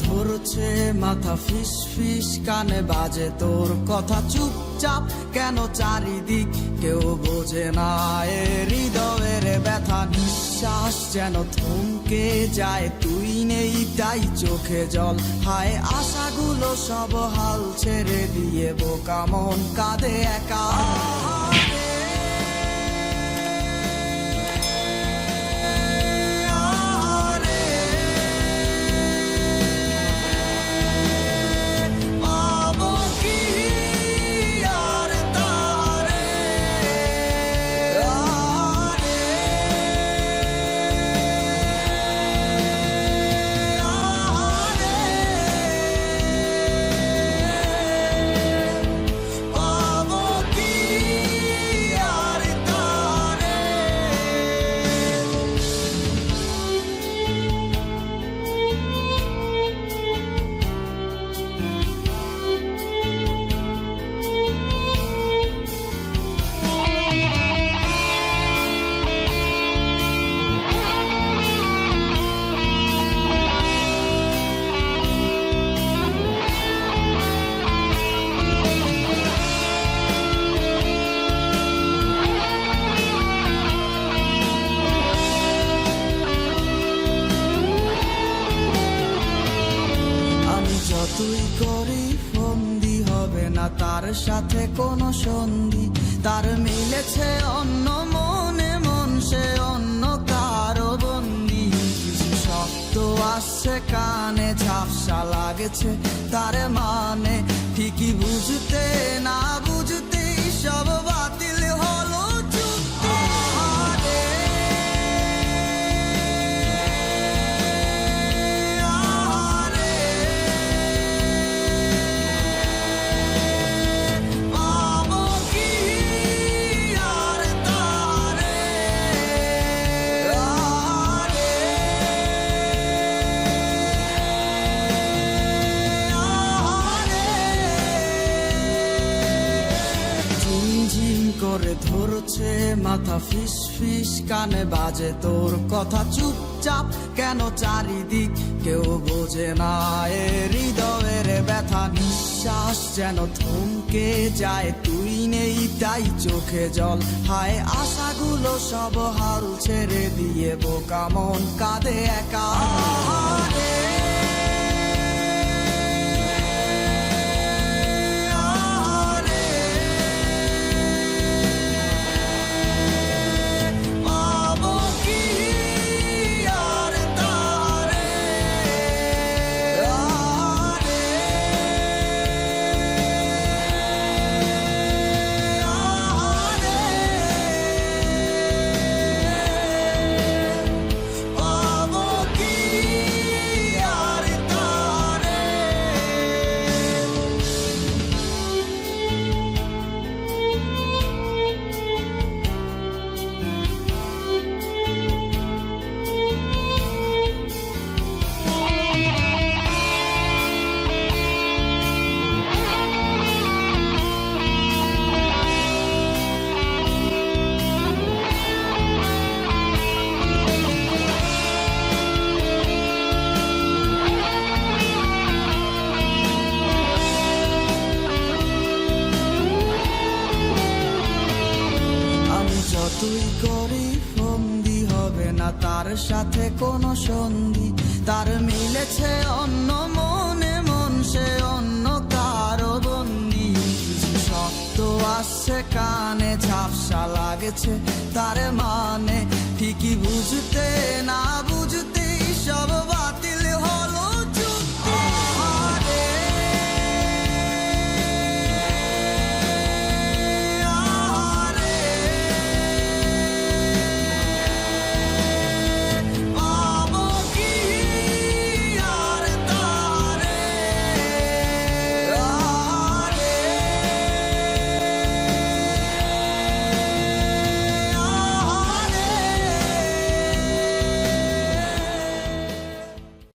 ধরছে মাথা ফিস ফিস, কানে বাজে তোর কথা চুপচাপ কেন চারিদিক কেউ বোঝে না। এ হৃদয়ের ব্যথা নিঃশ্বাস যেন থমকে যায়, তুই নেই তাই চোখে জল। হায় আশাগুলো সব হাল ছেড়ে দিয়ে বোকা মন কাঁদে একা। তুই করি বন্দি হবে না তার সাথে কোনো সন্ধি, তার মিলেছে অন্য মনে মন, সে অন্য কারো বন্দি। কিছু শব্দ আসছে কানে, ঝাপসা লাগছে তার মানে, ঠিকই বুঝতে না বুঝতেই সব বাতিল হলো চুক্তি। করে ধরছে মাথা ফিস ফিস, কানে বাজে তোর কথা চুপচাপ কেন চারিদিক কেউ বোঝে না। এ হৃদয়ের ব্যথা নিঃশ্বাস যেন থমকে যায়, তুই নেই তাই চোখে জল। হায় আশাগুলো সব হাল ছেড়ে দিয়ে বোকা মন কাঁদে একা। তুই করি বন্দি হবে না তার সাথে কোনো সন্ধি, তার মিলেছে অন্য মনে মন, সে অন্য কারো বন্দি। কিছু শব্দ আসছে কানে, ঝাপসা লাগছে তার মানে, ঠিকই বুঝতে না